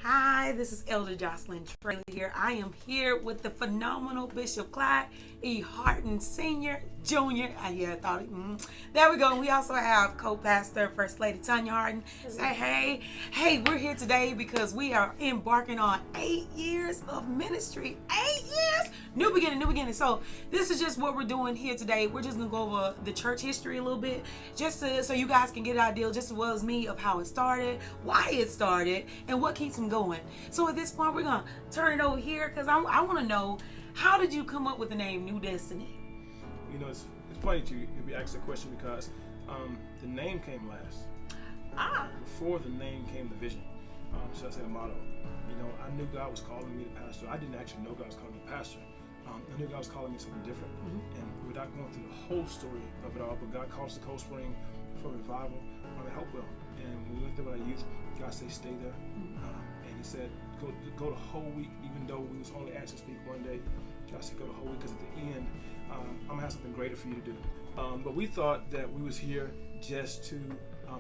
Hi, this is Elder Jocelyn Traylor here. I am here with the phenomenal Bishop Clyde Harden Sr., Jr. There we go. We also have co-pastor, First Lady Tonya Harden. Say hey. Hey, we're here today because we are embarking on 8 years of ministry. 8 years? New beginning, new beginning. So this is just what we're doing here today. We're just going to go over the church history a little bit, just so you guys can get an idea, just as well as me, of how it started, why it started, and what keeps them going. So at this point, we're going to turn it over here because I want to know, how did you come up with the name New Destiny? You know, it's funny to be asked that question because the name came last. Before the name came the vision. Should I say the motto? You know, I knew God was calling me to pastor. I didn't actually know God was calling me to pastor. I knew God was calling me something different. And without going through the whole story of it all, but God calls the Cold Spring for revival on the Hopewell. And when we looked at what I used, God said, stay there. And he said, go the whole week, even though we was only asked to speak one day. God said, go the whole week, because at the end, I'm going to have something greater for you to do. But we thought that we was here just to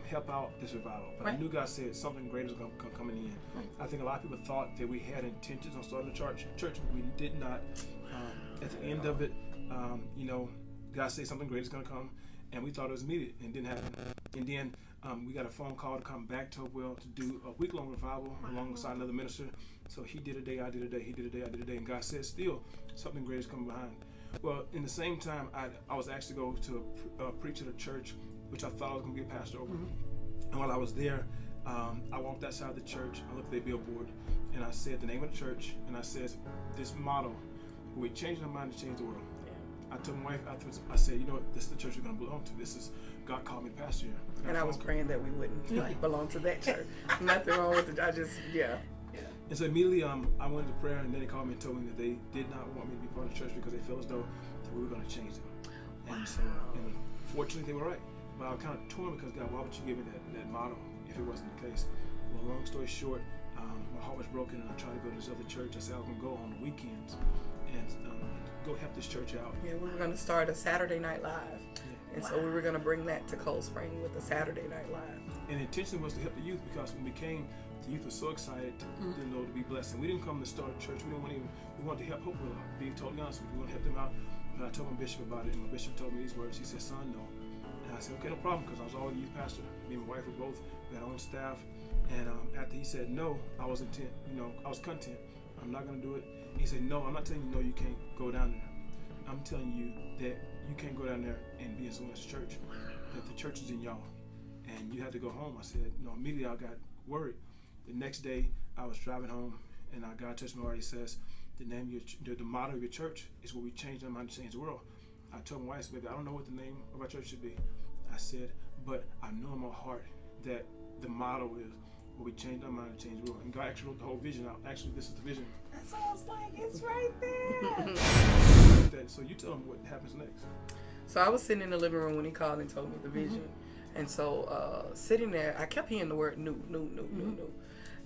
help out this revival. But I knew God said something greater was going to come in the end. I think a lot of people thought that we had intentions on starting a church, but we did not. At the end of it, you know, God said something great is going to come, and we thought it was immediate, and it didn't happen. And then we got a phone call to come back to Hopewell to do a week-long revival alongside another minister. So he did a day, I did a day, he did a day, I did a day, and God said still something great is coming behind. Well, in the same time, I was asked to go to preach at a church, which I thought I was going to be a pastor over. And while I was there, I walked outside the church, I looked at their billboard, and I said the name of the church, and I said this motto, we change our mind to change the world. I told my wife afterwards, I said, you know what, this is the church we're going to belong to. This is, God called me pastor here. And I was praying that we wouldn't belong to that church. Nothing wrong with it. And so immediately I went to prayer, and then they called me and told me that they did not want me to be part of the church because they felt as though that we were going to change them. And so, and fortunately, they were right. But I was kind of torn because, God, why would you give me that motto if it wasn't the case? Well, long story short, my heart was broken, and I tried to go to this other church. I said I was going to go on the weekends and go help this church out. Yeah, we were going to start a Saturday Night Live. And so we were going to bring that to Cold Spring with a Saturday Night Live. And the intention was to help the youth, because when we came, the youth was so excited to be blessed. And we didn't come to start a church. We wanted to help Hopewell out. Being totally honest with you, we wanted to help them out. But I told my bishop about it, and my bishop told me these words. He said, son, no. And I said, okay, no problem, because I was already youth pastor. Me and my wife were both, we had our own staff. And after he said no, I was content. I'm not going to do it. He said, no, I'm not telling you no, you can't go down there. I'm telling you that you can't go down there and be in someone's church. That the church is in y'all, and you have to go home. I said, no. Immediately I got worried. The next day I was driving home, and God touched my heart. He says, the motto of your church is what we change our mind to change the world. I told my wife, baby, I don't know what the name of our church should be. I said, but I know in my heart that the motto is what we change our mind to change the world. And God actually wrote the whole vision out. Actually, this is the vision. That sounds like it's right there. So you tell them what happens next. So I was sitting in the living room when he called and told me the vision. And so sitting there, I kept hearing the word new.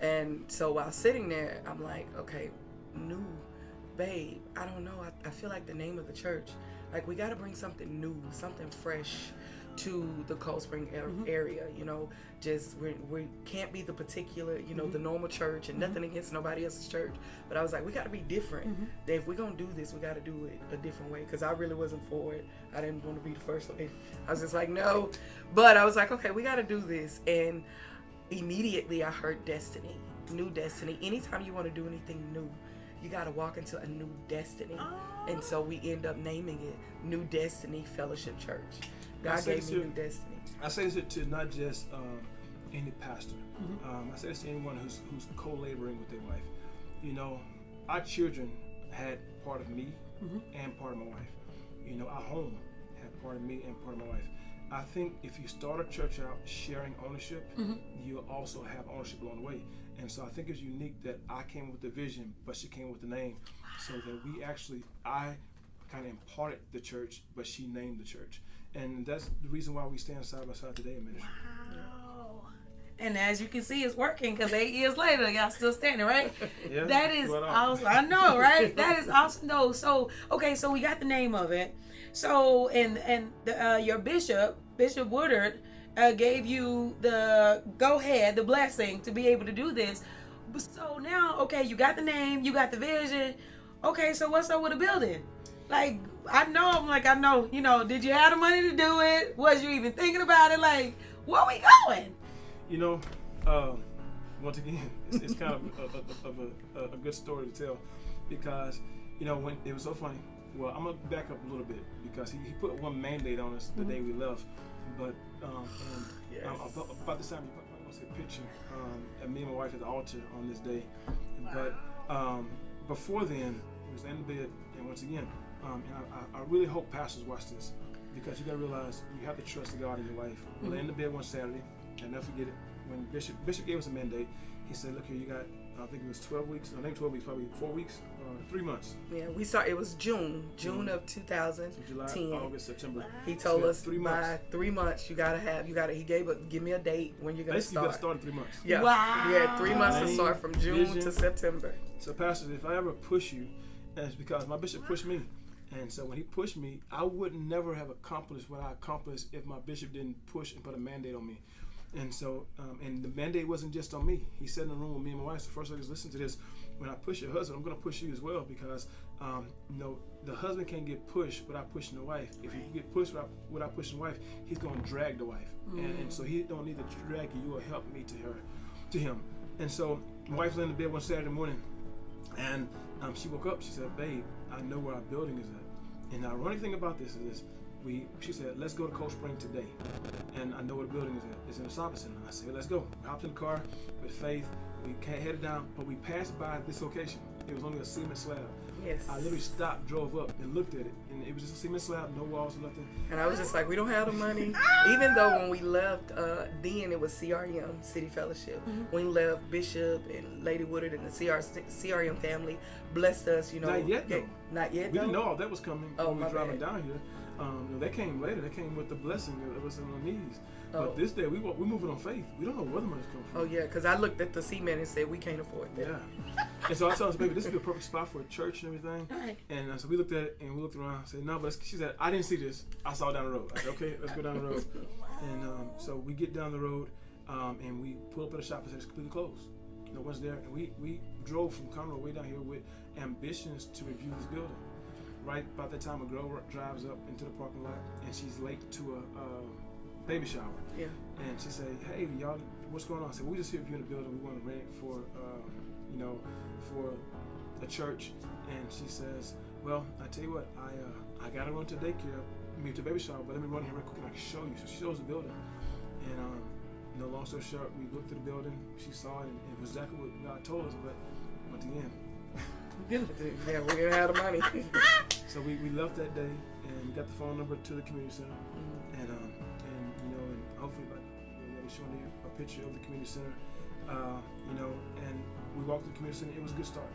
And so while sitting there, I'm like, okay, new, babe, I don't know. I feel like the name of the church, like we got to bring something new, something fresh to the Cold Spring area, you know, just we can't be the particular, you know, the normal church, and nothing against nobody else's church, but I was like, we got to be different. If we're going to do this, we got to do it a different way, because I really wasn't for it. I didn't want to be the first lady. I was just like, no, but I was like, okay, we got to do this. And immediately I heard destiny, new destiny. Anytime you want to do anything new, you got to walk into a new destiny. And so we end up naming it New Destiny Fellowship Church. God gave me new destiny. I say this to not just any pastor. I say this to anyone who's co-laboring with their wife. You know, our children had part of me and part of my wife. You know, our home had part of me and part of my wife. I think if you start a church out sharing ownership, you'll also have ownership along the way. And so I think it's unique that I came with the vision, but she came with the name. So that I kind of imparted the church, but she named the church. And that's the reason why we stand side by side today in ministry. Wow. And as you can see, it's working, because 8 years later, y'all still standing, right? Yeah, that is awesome. I know, right? That is awesome. No, so, okay, so we got the name of it. So, and your Bishop Woodard, gave you the go-ahead, the blessing to be able to do this. So now, okay, you got the name, you got the vision. Okay, so what's up with the building? Like, I know, you know, did you have the money to do it? Was you even thinking about it? Like, where we going? You know, once again, it's kind of a good story to tell, because, you know, when it was so funny. Well, I'm gonna back up a little bit, because he put one mandate on us the day we left, but about this time, you probably gonna see a picture of me and my wife at the altar on this day. But before then, it was in the bed, and once again, and I really hope pastors watch this, because you gotta realize you have to trust God in your life. We lay in the bed one Saturday, and never forget it. When Bishop gave us a mandate, he said, "Look here, you got, I think it was 12 weeks. I think 12 weeks, probably 4 weeks, 3 months." Yeah, we saw it was June of 2010. So July, August, September. He told us 3 months. by 3 months you gotta. He give me a date when you're gonna Basically, you got to start in 3 months. Yeah, wow. We had 3 months to start from June to September. So, pastors, if I ever push you, and it's because my bishop pushed me. And so when he pushed me, I would never have accomplished what I accomplished if my bishop didn't push and put a mandate on me. And so, and the mandate wasn't just on me. He sat in the room with me and my wife. So first, ladies, listen to this. When I push your husband, I'm going to push you as well, because, you know, the husband can't get pushed without pushing the wife. If you get pushed without pushing the wife, he's going to drag the wife. And so he don't need to drag you. You will help me to him. And so my wife was in the bed one Saturday morning, and she woke up. She said, "Babe, I know where our building is at." And the ironic thing about this is this. She said, "Let's go to Cold Spring today." And I know where the building is at. It's in the shopping center. I said, "Let's go." We hopped in the car with faith. We headed down, but we passed by this location. It was only a cement slab. Yes. I literally stopped, drove up, and looked at it. And it was just a cement slab, no walls, nothing. And I was just like, we don't have the money. Even though when we left, then it was CRM, City Fellowship. When we left, Bishop and Lady Woodard and the CRM family blessed us, you know. Not yet, though. Not yet, We didn't know all that was coming when we were driving bad. down here. They came later. They came with the blessing. It was on our knees. But this day, we're moving on faith. We don't know where the money's coming from. Oh, yeah, because I looked at the cement and said, we can't afford that. Yeah. And so I told us, "Baby, this would be a perfect spot for a church and everything." Right. And so we looked at it, and we looked around. Said, "No," but she said, "I didn't see this. I saw it down the road." I said, "Okay, let's go down the road." And so we get down the road, and we pull up at a shop and say it's completely closed. No one's there. And we drove from Conroe way down here with ambitions to review this building. Right about that time, a girl drives up into the parking lot, and she's late to a baby shower. Yeah. And she said, "Hey, y'all, what's going on?" I said, "We just here viewing the building. We want to rent it for, you know, for a church." And she says, "Well, I tell you what, I got to run to daycare, to baby shower, but let me run here real quick and I can show you." So she shows the building, and you know, long story short, we looked at the building. She saw it, and it was exactly what God told us. But once again, Yeah, we didn't have the money. so we left that day, and we got the phone number to the community center, and you know, and hopefully, like, we'll be showing you a picture of the community center, you know, and we walked to the community center. It was a good start.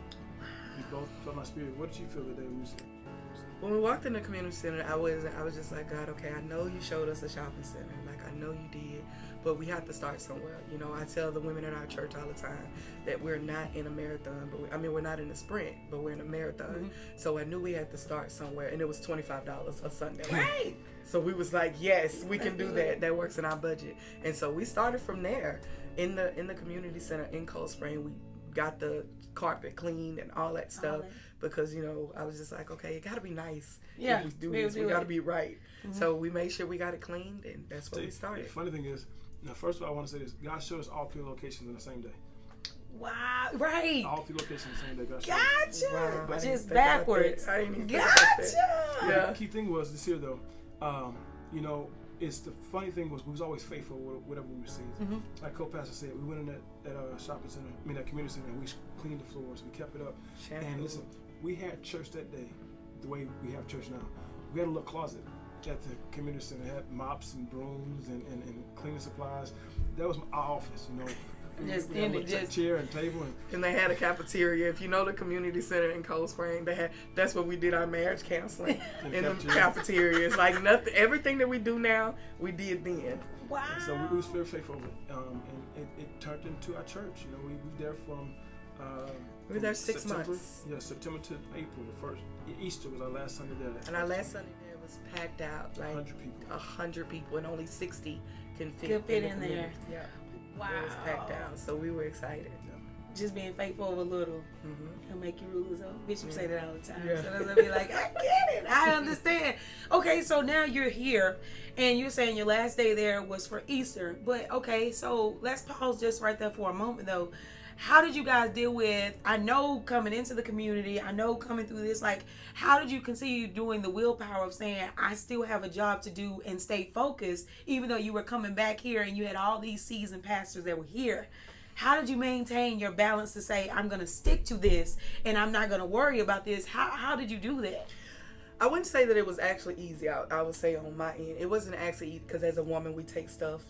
We both felt my spirit. What did you feel the day we was there? When we walked in the community center, I was just like, God, okay, I know you showed us a shopping center. Like, I know you did, but we have to start somewhere. You know, I tell the women in our church all the time that we're not in a marathon, but we're not in a sprint, but we're in a marathon. So I knew we had to start somewhere, and it was $25 a Sunday. Right. So we was like, yes, we can do that. That works in our budget. And so we started from there in the community center in Cold Spring. We got the carpet cleaned and all that stuff because, you know, I was just like, okay, it got to be nice. Yeah, if we do this, we got to be right. So we made sure we got it cleaned, and that's where we started. The funny thing is, now, first of all, I want to say this. God showed us all 3 locations on the same day. Wow. Right. All 3 locations on the same day. God showed us. Gotcha. Wow, Just backwards. I didn't even think about that. Gotcha. Yeah. The key thing was this here, though. You know, it's the funny thing was we was always faithful with whatever we received. Like co-pastor said, we went in that shopping center, that community center, and we cleaned the floors. We kept it up. Shampoo. And listen, we had church that day the way we have church now. We had a little closet at the community center. It had mops and brooms and cleaning supplies. That was our office, you know. Just we had a little chair and table. And they had a cafeteria. If you know the community center in Cold Spring, that's where we did our marriage counseling in the cafeteria. It's like nothing. Everything that we do now, we did then. Wow. And so we was very faithful with it. And it turned into our church. You know, we were there from we were there 6 September, months. Yeah, September to April. The first Easter was our last Sunday there. And our last Sunday there was packed out, like 100 people. 100 people, and only 60 can fit in the there. community. Yeah. Wow. It was packed out, so we were excited. Yeah. just being faithful over little, he'll make you rulers over. Bishop say that all the time. Yeah. So that's gonna be like, I get it, I understand. Okay, so now you're here, and you're saying your last day there was for Easter. But okay, so let's pause just right there for a moment, though. How did you guys deal with, I know coming into the community, I know coming through this, like, how did you continue doing the willpower of saying, I still have a job to do and stay focused, even though you were coming back here and you had all these seasoned pastors that were here? How did you maintain your balance to say, I'm going to stick to this and I'm not going to worry about this? How did you do that? I wouldn't say that it was actually easy. I would say on my end, it wasn't actually easy because as a woman, we take stuff,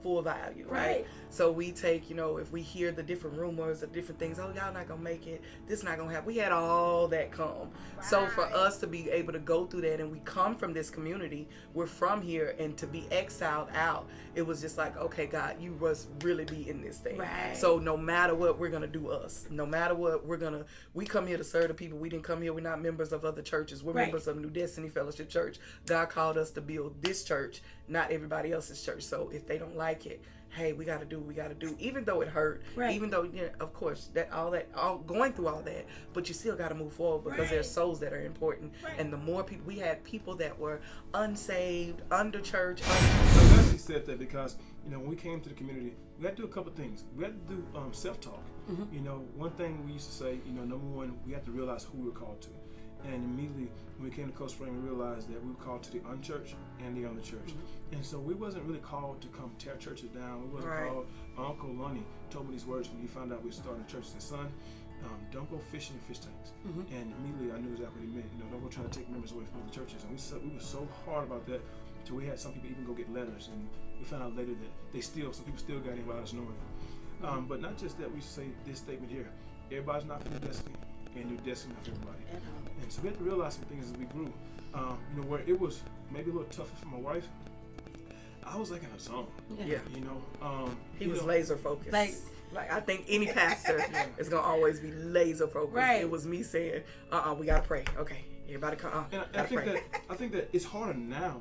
full value, right? So we take, if we hear the different rumors of different things, oh, y'all not gonna make it, this not gonna happen. We had all that come. Right. So for us to be able to go through that, and we come from this community, we're from here, and to be exiled out, it was just like, okay, God, you must really be in this thing. Right. So no matter what, we're gonna do us. No matter what, we come here to serve the people. We didn't come here, we're not members of other churches. We're members of New Destiny Fellowship Church. God called us to build this church, not everybody else's church. So if they don't like it, hey, we got to do what we got to do, even though it hurt, even though, of course, all going through all that, but you still got to move forward because there's souls that are important. And the more people, we had people that were unsaved, under church. I'm glad she said that because, when we came to the community, we had to do a couple of things. We had to do self-talk. One thing we used to say, number one, we had to realize who we were called to. And immediately, when we came to Cold Spring, we realized that we were called to the unchurched and the underchurched. And so we wasn't really called to come tear churches down. We wasn't called. My Uncle Lonnie told me these words when he found out we were starting a church. He said, son, don't go fishing in fish tanks. And immediately I knew exactly what he meant. Don't go trying to take members away from other churches. And we were so hard about that till we had some people even go get letters. And we found out later that some people still got in without us knowing. But not just that, we say this statement here. Everybody's not for your destiny. And your destiny for everybody. And so we had to realize some things as we grew. Where it was maybe a little tougher for my wife, I was like in a zone. Yeah. He was laser focused. Like I think any pastor is gonna always be laser focused. Right. It was me saying, we gotta pray. Okay, everybody come. And I think that it's harder now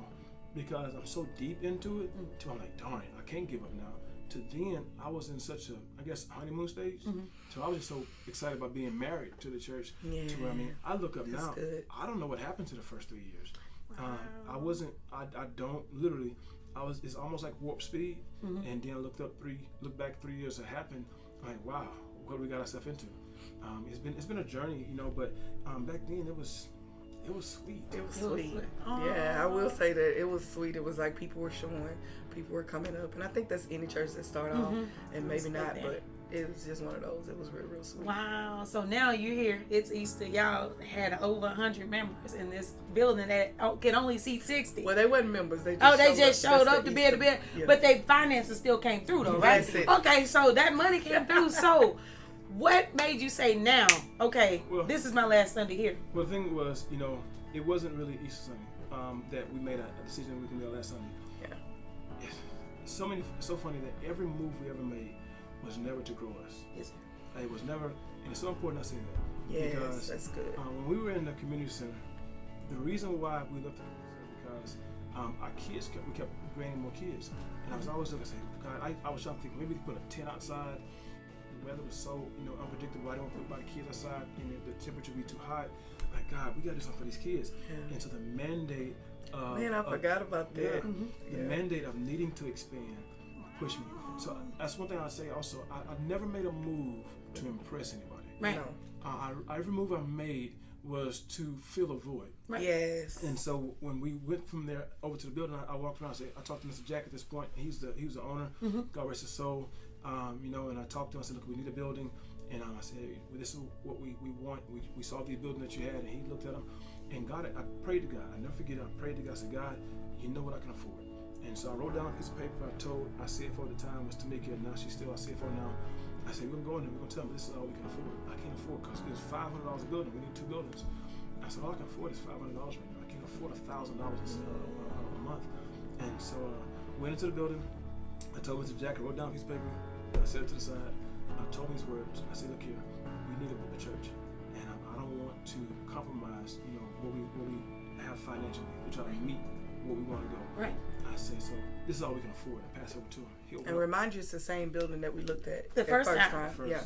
because I'm so deep into it. Till I'm like, darn, I can't give up now. To then, I was in such a, honeymoon stage. So I was just so excited about being married to the church. To where, I look up now. Good. I don't know what happened to the first 3 years. Wow. It's almost like warp speed. And then look back 3 years that happened. I'm like, wow, what we got ourselves into? It's been a journey, but back then it was sweet. It was sweet. Yeah, I will say that it was sweet. It was like people were showing, people were coming up, and I think that's any church that start off, and maybe not, but it was just one of those. It was real, real sweet. Wow. So now you're here. It's Easter. Y'all had over 100 members in this building that can only seat 60. Well, they wasn't members. They just showed up to be able to be. Yeah. But their finances still came through, though, right? That's it. Okay, so that money came through. So what made you say now, okay, this is my last Sunday here? Well, the thing was, it wasn't really Easter Sunday that we made a decision we can do last Sunday. Yeah. It's so funny that every move we ever made was never to grow us. Yes. It was never, and it's so important I say that. Yes, because, that's good. When we were in the community center, the reason why we left the community center because our kids we kept bringing more kids. And I was always looking and saying, God, I was trying to think, maybe we could put a tent outside. The weather was so, unpredictable. I don't want to put my kids outside and the temperature would be too hot. Like, God, we got to do something for these kids. And so the mandate I forgot about that. The mandate of needing to expand pushed me. So that's one thing I say also. I never made a move to impress anybody. Right. No. Every move I made was to fill a void. Right. Yes. And so when we went from there over to the building, I walked around. I talked to Mr. Jack at this point. He was the owner. God rest his soul. And I talked to him. I said, look, we need a building. And I said, this is what we want. We saw the building that you had. And he looked at him. And God, I prayed to God. I never forget it. I prayed to God. I said, God, you know what I can afford. And so I wrote down a piece of paper. I told our CFO at the time was Tamika, and now she's still our CFO now. I said, we're going to go in there. We're going to tell them this is all we can afford. I can't afford because it's $500 a building. We need 2 buildings. I said, all I can afford is $500 right now. I can't afford $1,000 a month. And so went into the building. I told Mr. Jack, I wrote down a piece of paper. I set it to the side. I told him these words. I said, look here, we need a church. And I don't want to compromise, what we have financially. We try to meet where we want to go. Right. I said, so this is all we can afford. I pass it over to him. And remind you, it's the same building that we looked at the first time. Yeah.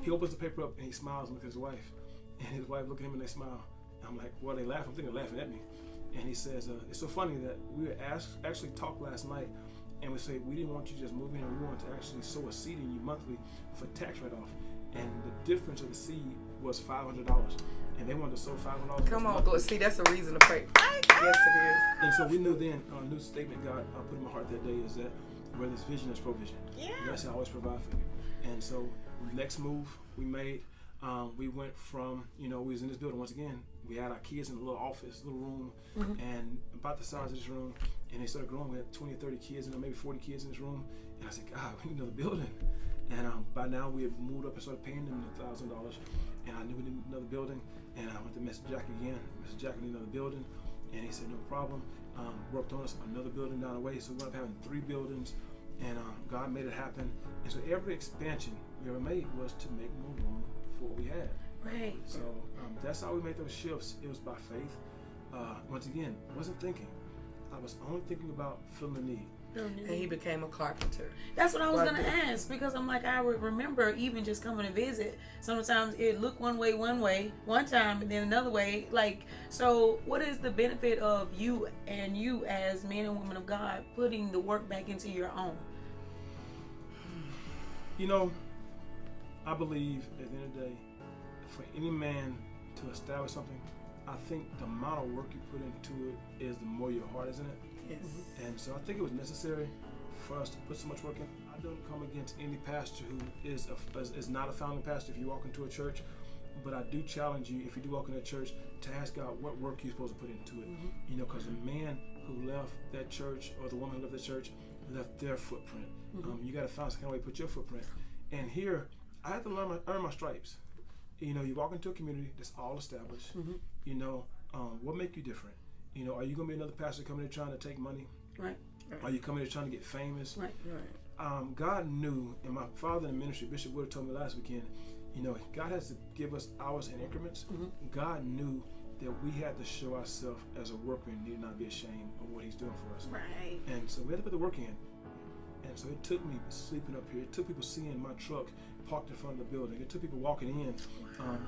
He opens the paper up and he smiles and looks at his wife. And his wife looks at him and they smile. I'm like, well, they laugh. I'm thinking they're laughing at me. And he says, it's so funny that we were actually talked last night, and we say we didn't want you to just move in, we wanted to actually sow a seed in you monthly for tax write-off. And the difference of the seed was $500. And they wanted to sow $500. Come on, Lord. See, that's a reason to pray. Yes, it is. And so we knew then, a new statement God put in my heart that day is that where there's vision, there's provision. Yeah. Yes, I always provide for you. And so next move we made, we went from, we was in this building once again. We had our kids in a little office, little room, and about the size of this room. And they started growing. We had 20 or 30 kids, maybe 40 kids in this room. And I said, God, we need another building. And by now we had moved up and started paying them $1,000. And I knew we needed another building. And I went to Mr. Jack again. Mr. Jack, we need another building. And he said, no problem. Worked on us another building down the way. So we ended up having 3 buildings. And God made it happen. And so every expansion we ever made was to make more room for what we had. Right. So that's how we made those shifts. It was by faith. Once again, wasn't thinking. I was only thinking about filling the need. And he became a carpenter. That's what I was going to ask, because I'm like, I would remember even just coming to visit. Sometimes it looked one way, one time, and then another way. Like, so what is the benefit of you as men and women of God putting the work back into your own? I believe at the end of the day, for any man to establish something, I think the amount of work you put into it is the more your heart is in it. Yes. And so I think it was necessary for us to put so much work in. I don't come against any pastor who is not a founding pastor if you walk into a church, but I do challenge you, if you do walk into a church, to ask God what work you're supposed to put into it. Because the man who left that church or the woman who left the church left their footprint. You got to find some kind of way to put your footprint. And here, I have to earn my stripes. You walk into a community that's all established. What make you different? Are you going to be another pastor coming in trying to take money? Right. Are you coming in trying to get famous? Right. God knew, and my father in the ministry, Bishop Wood, told me last weekend, God has to give us hours in increments. God knew that we had to show ourselves as a worker and need not be ashamed of what he's doing for us. Right. And so we had to put the work in. And so it took me sleeping up here. It took people seeing my truck parked in front of the building. It took people walking in,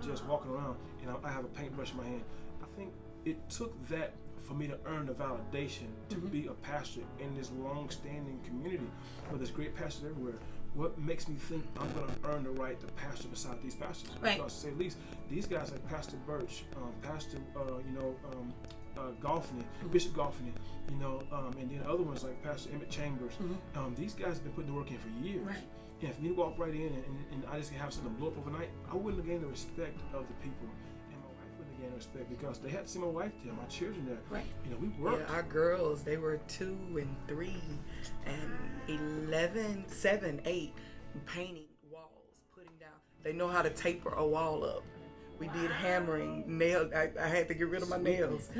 just walking around, and I have a paintbrush in my hand. I think it took that for me to earn the validation to be a pastor in this long-standing community where there's great pastors everywhere. What makes me think I'm going to earn the right to pastor beside these pastors? Right. Because to say at least these guys like Pastor Birch, Pastor, Golfney, Bishop Golfney, and then other ones like Pastor Emmett Chambers. These guys have been putting the work in for years. Right. And if me walk right in and I just have something blow up overnight, I wouldn't have gained the respect of the people. And my wife wouldn't have gained the respect because they had to see my wife there, my children there. Right. We worked. Yeah, our girls, they were 2 and 3 and 11, 7, 8, painting walls, putting down. They know how to taper a wall up. We did hammering, nail. I had to get rid of my nails.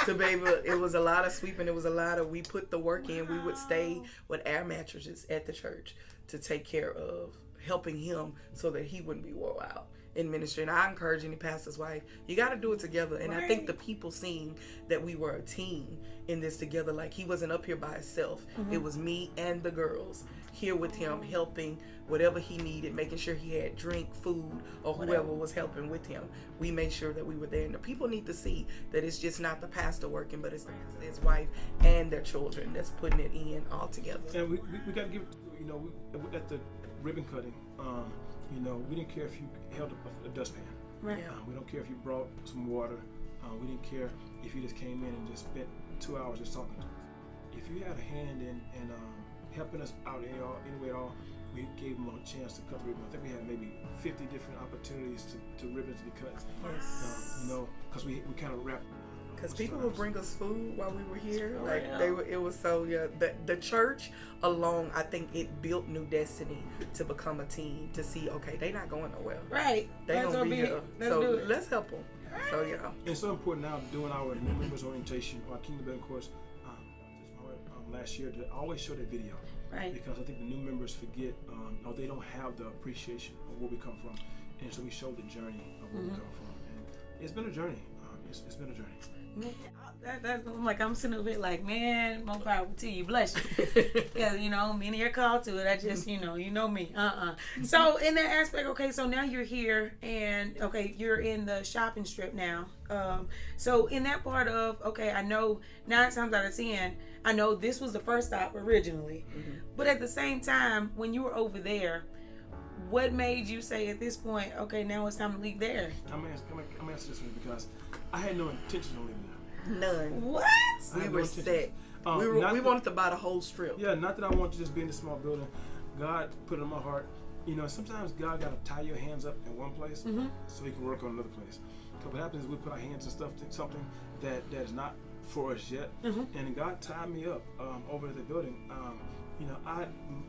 To be able, it was a lot of sweeping. It was a lot of, we put the work in. We would stay with air mattresses at the church to take care of helping him so that he wouldn't be wore out in ministry. And I encourage any pastor's wife, you got to do it together. And I think the people seeing that we were a team in this together, like he wasn't up here by himself. It was me and the girls here with him, helping whatever he needed, making sure he had drink, food, or whoever was helping with him. We made sure that we were there. And the people need to see that it's just not the pastor working, but it's the pastor, his wife, and their children that's putting it in all together. And we got to give, at the ribbon cutting, we didn't care if you held a dustpan. Right. We don't care if you brought some water. We didn't care if you just came in and just spent 2 hours just talking to us. If you had a hand in helping us out any way at all, we gave them a chance to cut the ribbon. I think we had maybe 50 different opportunities to ribbons to be cut. Yes. Because we kind of wrapped. Because people would bring us food while we were here. It was so, the church alone, I think it built New Destiny to become a team, to see, okay, they not going nowhere. Right. They going to be here. So let's help them. So, yeah. It's so important now doing our new members orientation, our Kingdom Building course, last year, to always show the video. Right. Because I think the new members forget, or they don't have the appreciation of where we come from. And so we show the journey of where we come from. And it's been a journey. It's been a journey. Man, I'm like, I'm sitting over here like, man, more power to you, bless you. Because, you know, many are called to it. I just, you know me. So in that aspect, okay, so now you're here and, okay, you're in the shopping strip now. So in that part of, okay, I know 9 times out of 10, I know this was the first stop originally. But at the same time, when you were over there, what made you say at this point, okay, now it's time to leave there? I'm gonna answer this one because I had no intention on leaving there. None. What? We were set. We wanted to buy the whole strip. Yeah, not that I want to just be in this small building. God put it in my heart. You know, sometimes God got to tie your hands up in one place so He can work on another place. So what happens is we put our hands in something that is not for us yet, and God tied me up over at the building. You know,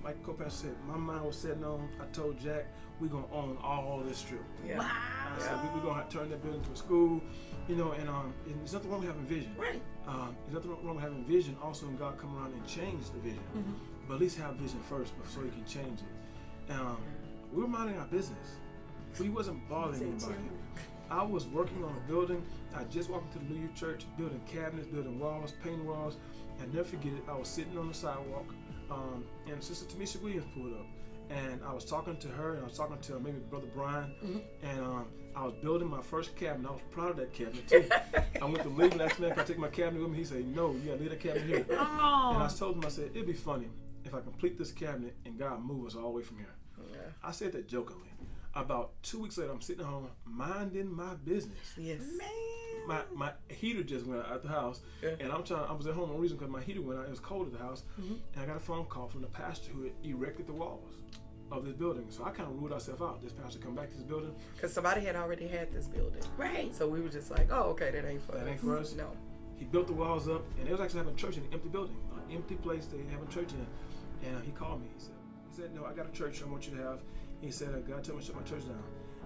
like co-pastor said, my mind was set on. I told Jack, we're gonna own all this strip. Yeah. Wow. I said we're gonna turn that building into a school. You know, and there's nothing wrong with having vision. Right. There's nothing wrong with having vision. Also, when God come around and change the vision, but at least have vision first before He can change it. We were minding our business. We wasn't bothering anybody. I was working on a building. I just walked into the New Year church, building cabinets, building walls, painting walls. I'll never forget it. I was sitting on the sidewalk, and Sister Tamisha Williams pulled up. And I was talking to her, and I was talking to maybe Brother Brian, and I was building my first cabinet. I was proud of that cabinet too. I went to leave, and asked me if I take my cabinet with me. He said, "No, you gotta leave that cabinet here." Oh. And I told him, I said, "It'd be funny if I complete this cabinet and God move us all the way from here." Yeah. I said that jokingly. About 2 weeks later, I'm sitting at home minding my business. Yes. Man. My heater just went out at the house, and I was at home on reason because my heater went out. It was cold at the house, and I got a phone call from the pastor who had erected the walls of this building. So I kind of ruled ourselves out. This pastor come back to this building Because somebody had already had this building. Right. So we were just like, oh, okay, that ain't for us. That ain't for us. No. He built the walls up, and they was actually having church in an empty building, an empty place they having church in. And he called me. He said, "No, I got a church I want you to have." He said, "God told me to shut my church down."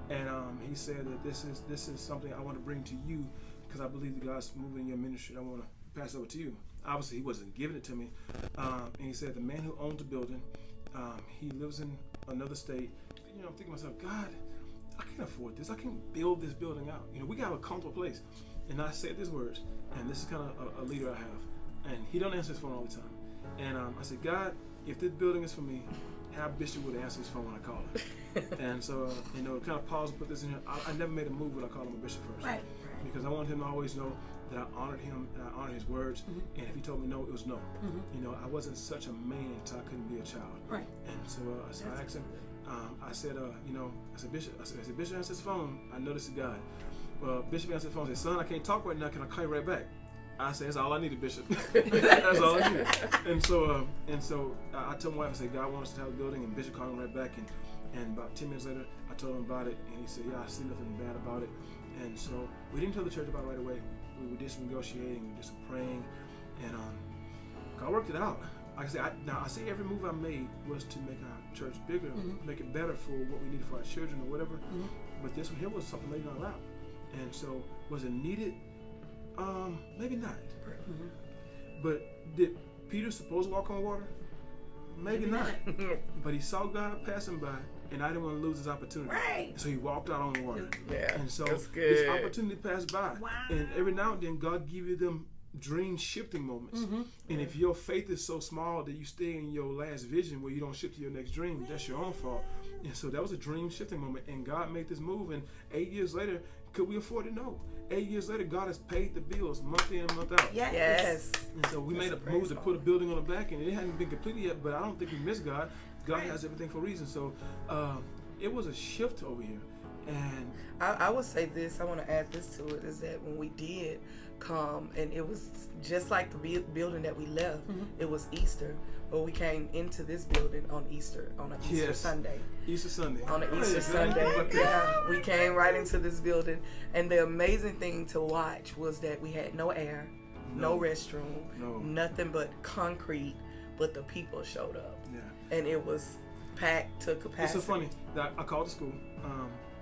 And he said that this is something I want to bring to you because I believe that God's moving in your ministry. I want to pass it over to you. Obviously, he wasn't giving it to me. And he said, the man who owns the building, he lives in another state. You know, I'm thinking to myself, God, I can't afford this. I can't build this building out. You know, we got a comfortable place. And I said these words, and this is kind of a leader I have. And he don't answer his phone all the time. And I said, God, if this building is for me, have Bishop would answer his phone when I call him. And so, you know, kind of pause and put this in here. I never made a move when I called him a bishop first. Right. Because I wanted him to always know that I honored him and I honored his words. And if he told me no, it was no. You know, I wasn't such a man until I couldn't be a child. Right. And so I asked him, I said, Bishop, I said, Bishop answers his phone. I know this is God. Well, Bishop answered the phone and said, son, I can't talk right now. Can I call you right back? I said, that's all I needed, Bishop. That's all I needed. And so I told my wife, I said, God wants us to have a building, and Bishop called me right back. And about 10 minutes later, I told him about it, and he said, yeah, I see nothing bad about it. And so we didn't tell the church about it right away. We did some negotiating, we did some praying, and God worked it out. Like I said, I say every move I made was to make our church bigger, make it better for what we needed for our children or whatever. But this one here was something laid in our lap. And so, was it needed? Maybe not. But did Peter supposed to walk on water? Maybe not. But he saw God passing by, and I didn't want to lose his opportunity. Right. So he walked out on the water. Yeah. And so that's good. this opportunity passed by. Wow. And every now and then God give you them dream shifting moments. And if your faith is so small that you stay in your last vision where you don't shift to your next dream, that's your own fault. And so that was a dream shifting moment, and God made this move, and 8 years later, could we afford it? No. 8 years later, God has paid the bills month in, month out. Yes. And so we made a move to put a building on the back, and it hadn't been completed yet, but I don't think we missed God. God has everything for a reason. So it was a shift over here. And I would say this, I want to add this to it, is that when we did come, and it was just like the building that we left, it was Easter, but we came into this building on Easter, on an Easter Sunday. Easter Sunday. On an Easter Sunday. Yeah, we came right into this building, and the amazing thing to watch was that we had no air, no restroom, nothing but concrete, but the people showed up. Yeah. And it was packed to capacity. It's so funny that I called the school,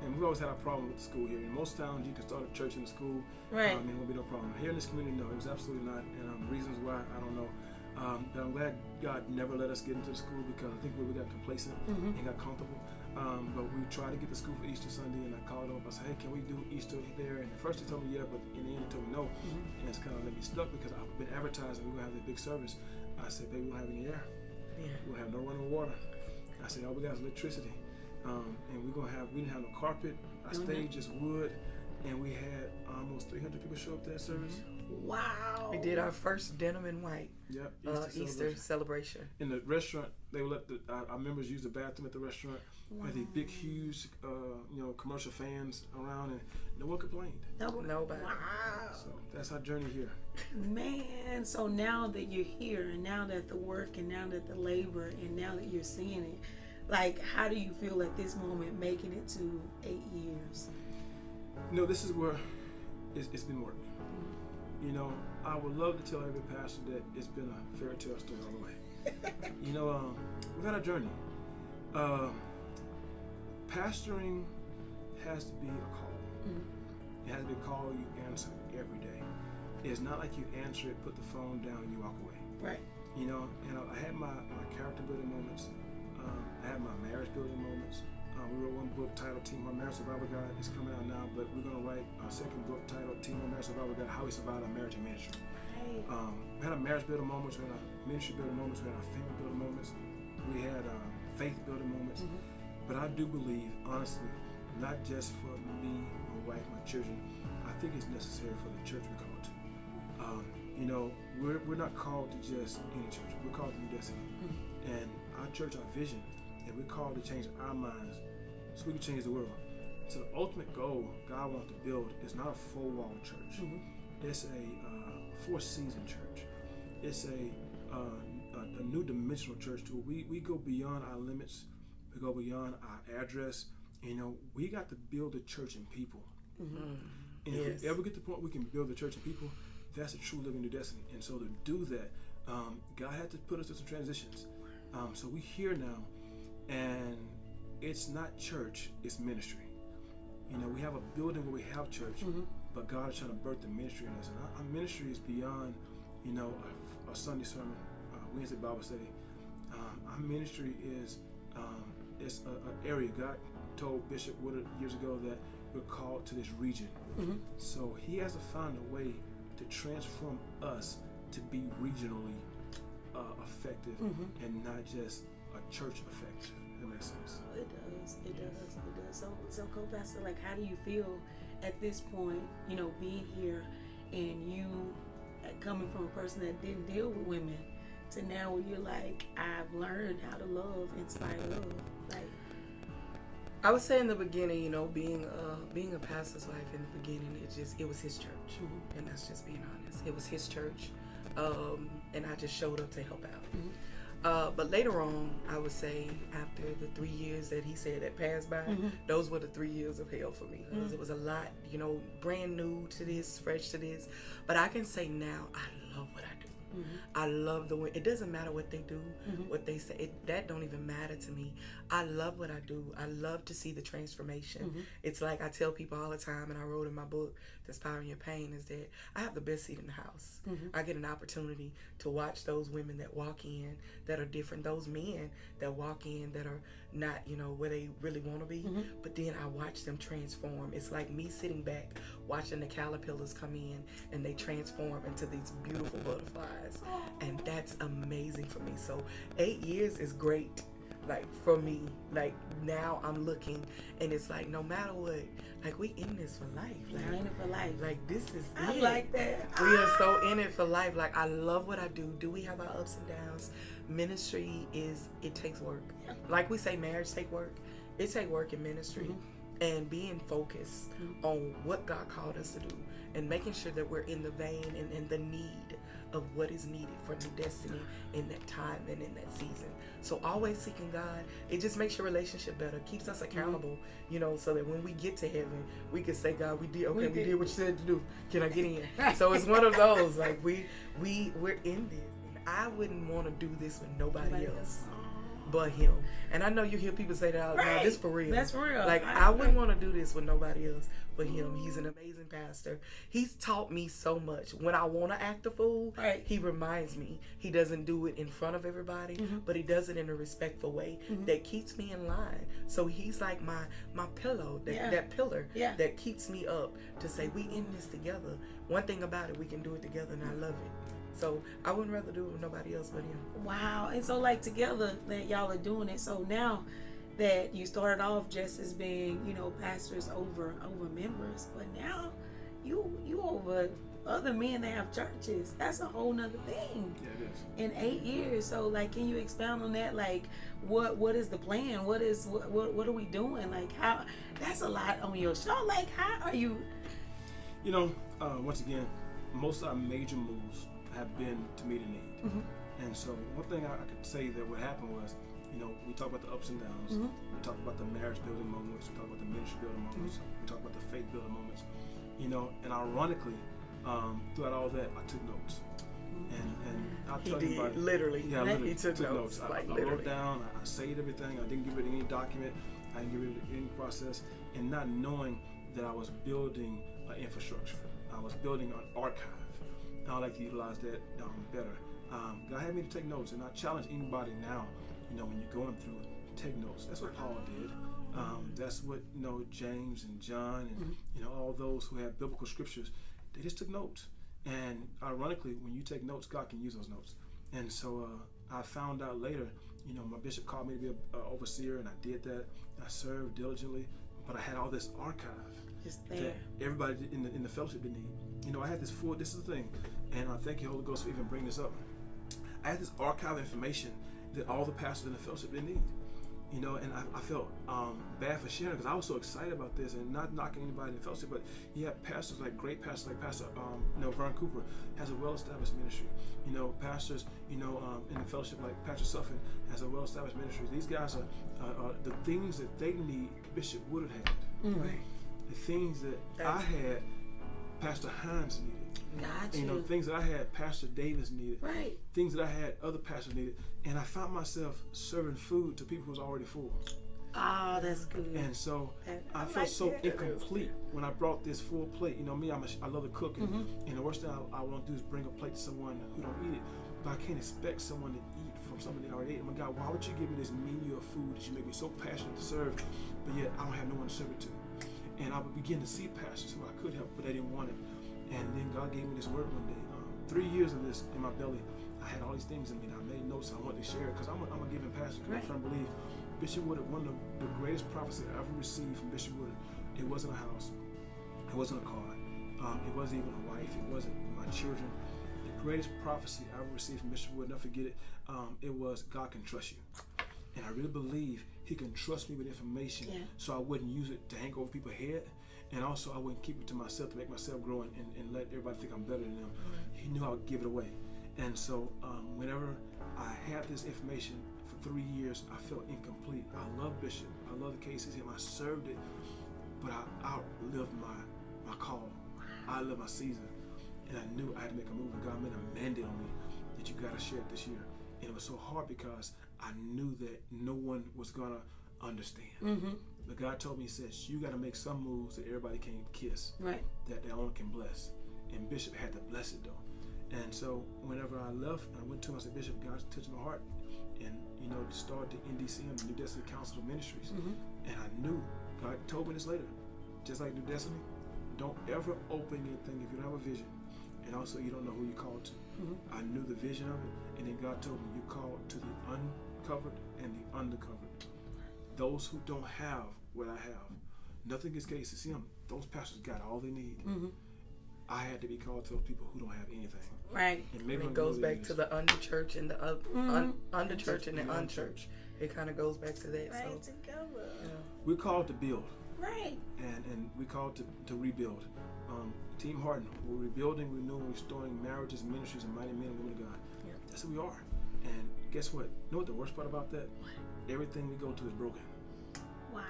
and we've always had a problem with the school here. In most towns, you can start a church in the school, right? And it won't be no problem. Here in this community, no, it was absolutely not. And reasons why, I don't know. But I'm glad God never let us get into the school, because I think we got complacent and got comfortable. But we tried to get to school for Easter Sunday, and I called them up. I said, hey, can we do Easter there? And at first they told me yeah, but in the end they told me no. And it's kind of let me stuck, because I've been advertising we're going to have this big service. I said, baby, we don't have any air. We'll have no running water. I said, all we got is electricity. And we didn't have no carpet. Our stage is wood. And we had almost 300 people show up to that service. Wow. We did our first denim and white Easter celebration. In the restaurant, they would let our members use the bathroom at the restaurant. We had these big, huge, commercial fans around, and no one complained. Nobody. Wow. So that's our journey here. Man, so now that you're here, and now that the work, and now that the labor, and now that you're seeing it, like, how do you feel at this moment making it to 8 years? This is where it's been work. I would love to tell every pastor that it's been a fairy tale story all the way. We've had a journey. Pastoring has to be a call. It has to be a call you answer every day. It's not like you answer it, put the phone down, and you walk away. Right. And I had my character building moments. I had my marriage building moments. We wrote one book titled Team Our Marriage Survival Guide. It's coming out now, but we're going to write our second book titled Team Our Marriage Survival Guide, How We Survived Our Marriage and Ministry. Right. We had our marriage building moments, we had our ministry building moments, we had our family building moments, we had faith building moments. But I do believe, honestly, not just for me, my wife, my children, I think it's necessary for the church we're called to. We're not called to just any church. We're called to New Destiny. And our church, our vision, and we're called to change our minds so we can change the world. So the ultimate goal God wants to build is not a four-wall church. It's a four-season church. It's a new dimensional church to where we go beyond our limits. We go beyond our address. We got to build a church in people. And if we ever get to the point we can build a church in people, that's a true living New Destiny. And so to do that, God had to put us through some transitions. So we're here now, and it's not church, it's ministry. We have a building where we have church, but God is trying to birth the ministry in us. And our ministry is beyond, a Sunday sermon, Wednesday Bible study. Our ministry is it's an area. God told Bishop Woodard years ago that we're called to this region. So he has to find a way to transform us to be regionally effective and not just a church effective. That makes sense. It does. So co-pastor, like, how do you feel at this point, being here and you coming from a person that didn't deal with women to now where you're like, I've learned how to love, inspire love. Like, I would say in the beginning, being a pastor's wife in the beginning, it was his church, and that's just being honest. It was his church, and I just showed up to help out. But later on, I would say after the 3 years that he said that passed by, those were the 3 years of hell for me. Because it was a lot, brand new to this, fresh to this. But I can say now, I love what I do. I love the way, it doesn't matter what they do, what they say, that don't even matter to me. I love what I do. I love to see the transformation. It's like I tell people all the time, and I wrote in my book, Inspiring Your Pain, is that I have the best seat in the house. I get an opportunity to watch those women that walk in that are different, those men that walk in that are not, where they really want to be, but then I watch them transform. It's like me sitting back watching the caterpillars come in and they transform into these beautiful butterflies, and that's amazing for me. So 8 years is great, like, for me. Like, now I'm looking, and it's like, no matter what, like, we in this for life. Like, we're in it for life. Like, this is I it. like that. We are so in it for life. Like, I love what I do. Do we have our ups and downs? Ministry it takes work. Like we say, marriage take work. It take work in ministry. And being focused on what God called us to do, and making sure that we're in the vein and in the need of what is needed for New Destiny in that time and in that season. So always seeking God. It just makes your relationship better, keeps us accountable, so that when we get to heaven, we can say, God, we did what you said to do. Can I get in? So it's one of those, like, we're in this. And I wouldn't want to do this with nobody else. but him. And I know you hear people say that all the time. This for real. That's for real. Like, I wouldn't want to do this with nobody else but him. He's an amazing pastor. He's taught me so much. When I want to act a fool, he reminds me. He doesn't do it in front of everybody, but he does it in a respectful way that keeps me in line. So he's like my pillow, that pillar that keeps me up to say, we in this together. One thing about it, we can do it together, and I love it. So I wouldn't rather do it with nobody else but him. Wow. And so, like, together that y'all are doing it. So now that you started off just as being, you know, pastors over members, but now you over other men that have churches. That's a whole nother thing. Yeah, it is. In 8 years. So, like, can you expound on that? Like, what is the plan? What are we doing? Like, how? That's a lot on your show. Like, how are you? You know, once again, most of our major moves have been to meet a need. And so one thing I could say that what happened was, you know, we talk about the ups and downs. We talk about the marriage building moments. We talk about the ministry building moments. We talk about the faith building moments. You know, and ironically, throughout all that, I took notes. And I'll tell you about it. Literally. Yeah, he took notes. I wrote down, I saved everything. I didn't give it any document. I didn't give it any process. And not knowing that I was building an infrastructure. I was building an archive. And I like to utilize that better. God had me to take notes, and I challenge anybody now, you know, when you're going through, take notes. That's what Paul did. That's what, you know, James and John and, you know, all those who have biblical scriptures, they just took notes. And ironically, when you take notes, God can use those notes. And so I found out later, you know, my bishop called me to be an overseer, and I did that. I served diligently, but I had all this archive just there that everybody in the fellowship didn't need. You know, I had this this is the thing, and I thank you, Holy Ghost, for even bringing this up. I had this archive information that all the pastors in the fellowship didn't need. You know, and I felt bad for sharing because I was so excited about this, and not knocking anybody in the fellowship, but you have pastors, like great pastors, like Pastor Vern Cooper has a well-established ministry. You know, pastors, you know, in the fellowship, like Pastor Suffin has a well-established ministry. These guys are the things that they need, Bishop Woodard had. Right. The things that I had, Pastor Hines needed. Got you know, things that I had, Pastor Davis needed. Right. Things that I had, other pastors needed. And I found myself serving food to people who was already full. Ah, that's good. And so I felt so incomplete when I brought this full plate. You know, me, I love to cook. And the worst thing I want to do is bring a plate to someone who don't eat it. But I can't expect someone to eat from something they already ate. My God, why would you give me this menu of food that you make me so passionate to serve, but yet I don't have no one to serve it to? And I would begin to see pastors who I could help, but they didn't want it. And then God gave me this word one day. 3 years of this in my belly, I had all these things in me. And I made notes. And I wanted to share it because I'm a giving pastor. Because I firmly believe Bishop Woodard, one of the greatest prophecies I ever received from Bishop Woodard. It wasn't a house. It wasn't a car. It wasn't even a wife. It wasn't my children. The greatest prophecy I ever received from Bishop Woodard, never forget it. It was God can trust you. And I really believe He can trust me with information, so I wouldn't use it to hang over people's head. And also I wouldn't keep it to myself to make myself grow and let everybody think I'm better than them. He knew I would give it away. And so whenever I had this information for 3 years, I felt incomplete. I love Bishop. I love the cases him. I served it, but I outlived my call. I outlived my season. And I knew I had to make a move, and God made a mandate on me that you got to share it this year. And it was so hard because I knew that no one was going to understand. But God told me, He says, you got to make some moves that everybody can kiss, that their own can bless. And Bishop had to bless it, though. And so whenever I left, I went to him, I said, Bishop, God's touched my heart. And, you know, to start the NDCM, the New Destiny Council of Ministries. And I knew, God told me this later, just like New Destiny, don't ever open anything if you don't have a vision. And also you don't know who you're called to. I knew the vision of it. And then God told me, you're called to the uncovered and the undercovered. Those who don't have what I have. Nothing against KCCM. Those pastors got all they need. I had to be called to those people who don't have anything. Right. And maybe it goes back to the underchurch and the underchurch and the unchurch. It kind of goes back to that. Right, so together. We're called to build. Right. And we're called to rebuild. Team Harden, we're rebuilding, renewing, restoring marriages, ministries, and mighty men and women of God. That's who we are. And guess what? You know what the worst part about that? Everything we go to is broken. Wow.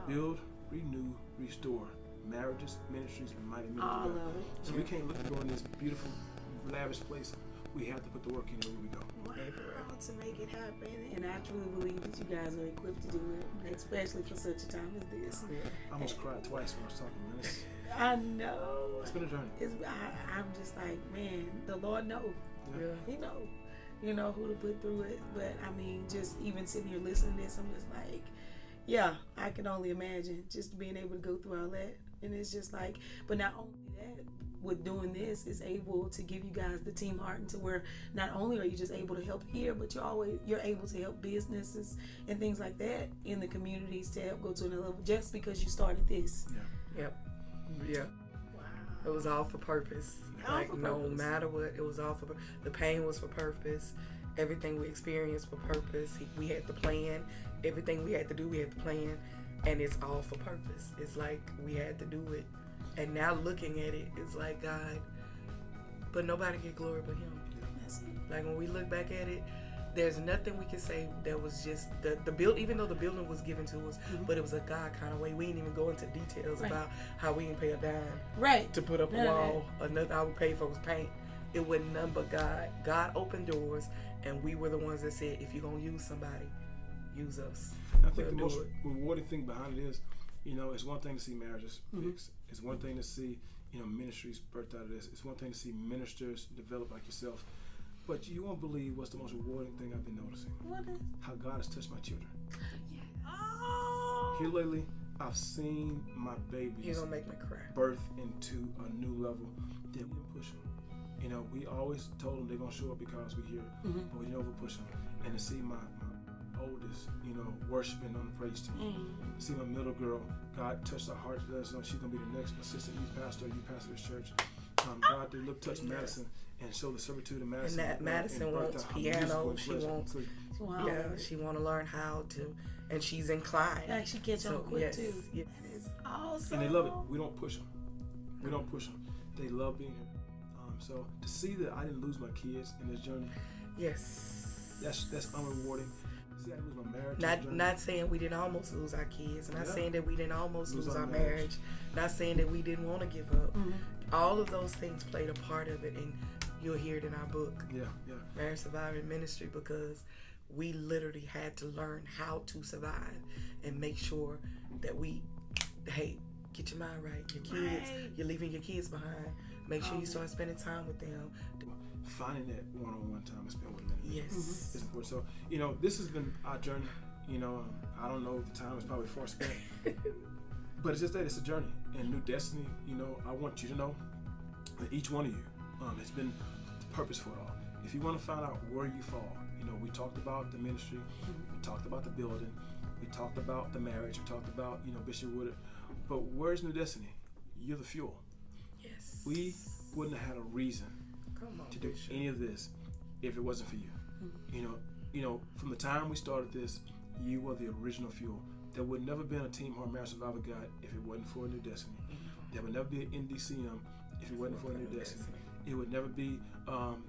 Rebuild, renew, restore marriages, ministries, and mighty men All of God. of it. So we can't look to go in this beautiful, lavish place. We have to put the work in everywhere we go. Wow. to make it happen, and I truly believe that you guys are equipped to do it, especially for such a time as this. I almost cried twice when I was talking, man. I know. It's been a journey. I'm just like, man, the Lord knows. Yeah. He knows. You know who to put through it. But I mean, just even sitting here listening to this, I'm just like, yeah, I can only imagine just being able to go through all that. And it's just like, but not only that, with doing this, is able to give you guys the team heart, and to where not only are you just able to help here, but you're able to help businesses and things like that in the communities to help go to another level, just because you started this. Yeah. Yep. Yeah. Wow. It was all for purpose. All Like, for no purpose. matter what, it was all for the pain was for purpose. Everything we experienced for purpose. We had the plan. Everything we had to do, we had the plan. And it's all for purpose. It's like we had to do it. And now looking at it, it's like, God, but nobody get glory but Him. That's it. Like, when we look back at it, there's nothing we can say that was just the build. Even though the building was given to us, but it was a God kind of way. We didn't even go into details Right. about how we didn't pay a dime Right. to put up a None of wall. Another I would pay for was paint. It wasn't none but God. God opened doors, and we were the ones that said, if you're gonna use somebody, use us. I think We'll the most do it. rewarding thing behind it is, it's one thing to see marriages fixed. It's one thing to see, ministries birthed out of this. It's one thing to see ministers develop like yourself. But you won't believe what's the most rewarding thing I've been noticing. What is? How God has touched my children. Yeah. Oh. Here lately, I've seen my You're babies gonna make me cry. birth into a new level that we didn't push them. We always told them they're going to show up because we're here, but we didn't overpush them. And to see my oldest, worshiping on the praise team. To see my middle girl, God touched her heart to let us know she's going to be the next assistant youth pastor of this church. God did look touch Madison and show the servitude of Madison. And that Madison wants piano. She wants, Wow. yeah, she want to learn how to, and she's inclined. Like she gets on quick yes, too. yes. That is awesome. And they love it. We don't push them. They love being here. So to see that I didn't lose my kids in this journey, Yes. that's unrewarding. See, I didn't lose my marriage. in this journey. Not saying we didn't almost lose our kids. Not Yeah. saying that we didn't almost Lose lose our our marriage. marriage. Not saying that we didn't want to give up. All of those things played a part of it, and you'll hear it in our book, Yeah. Marriage Surviving Ministry, because we literally had to learn how to survive and make sure that get your mind right. Your kids, Right. you're leaving your kids behind. Make sure you start spending time with them. Finding that one-on-one time to spend with them. Yes. It's important. So, this has been our journey. I don't know if the time is probably far spent, but it's just that it's a journey and new destiny. I want you to know that each one of you has been the purpose for it all. If you want to find out where you fall, we talked about the ministry, we talked about the building, we talked about the marriage, we talked about Bishop Woodard, but where's new destiny? You're the fuel. Yes. We wouldn't have had a reason Come on, to do Bishop. any of this if it wasn't for you. From the time we started this, you were the original fuel. There would never been a Team Heart Marriage Survivor Guide if it wasn't for a new destiny. There would never be an NDCM if it wasn't for a new destiny. It would never be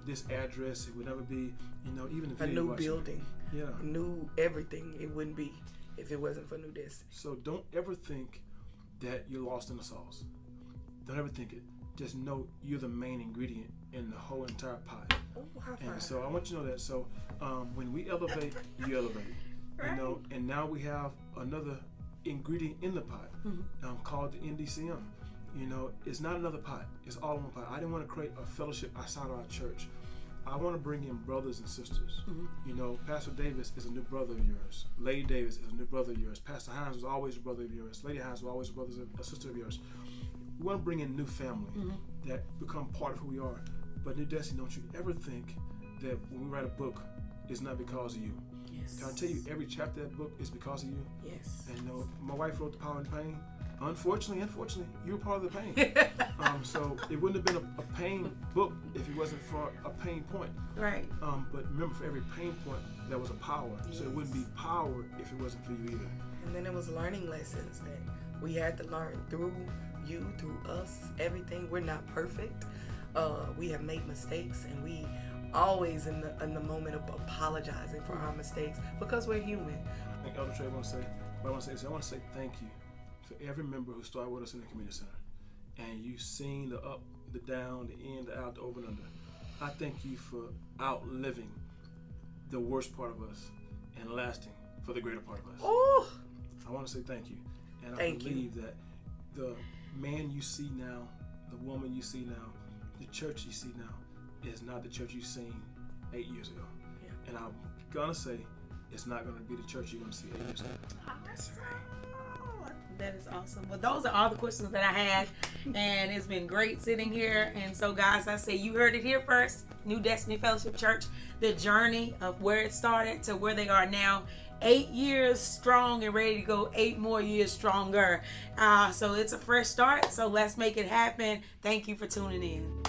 this address. It would never be, even the A video new watching. building. Yeah. New everything. It wouldn't be if it wasn't for New Destiny. So don't ever think that you're lost in the sauce. Don't ever think it. Just know you're the main ingredient in the whole entire pot. Oh, high five. And so I want you to know that. So when we elevate, you elevate. And now we have another ingredient in the pot called the NDCM. It's not another pot. It's all in one pot. I didn't want to create a fellowship outside of our church. I want to bring in brothers and sisters. Pastor Davis is a new brother of yours. Lady Davis is a new brother of yours. Pastor Hines was always a brother of yours. Lady Hines was always a sister of yours. We want to bring in new family that become part of who we are. But New Destiny, don't you ever think that when we write a book, it's not because of you. Yes. Can I tell you, every chapter of that book is because of you? Yes. And my wife wrote The Power and Pain. Unfortunately, you were part of the pain. So it wouldn't have been a pain book if it wasn't for a pain point. Right. But remember, for every pain point, there was a power. So it wouldn't be power if it wasn't for you either. And then it was learning lessons that we had to learn through you, through us, everything. We're not perfect. We have made mistakes, and we always in the moment of apologizing for our mistakes because we're human. I think Elder Trey want to say, but I want to say thank you for every member who started with us in the community center. And you've seen the up, the down, the in, the out, the over and under. I thank you for outliving the worst part of us and lasting for the greater part of us. Oh, I want to say thank you. And I Thank you. believe that the man you see now, the woman you see now, the church you see now is not the church you seen 8 years ago. Yeah. And I'm gonna say it's not gonna be the church you're gonna see 8 years ago. Awesome. That is awesome. Well, those are all the questions that I had, and it's been great sitting here. And so, guys, I say you heard it here first. New Destiny Fellowship Church, the journey of where it started to where they are now. 8 years strong and ready to go 8 more years stronger. So it's a fresh start. So let's make it happen. Thank you for tuning in.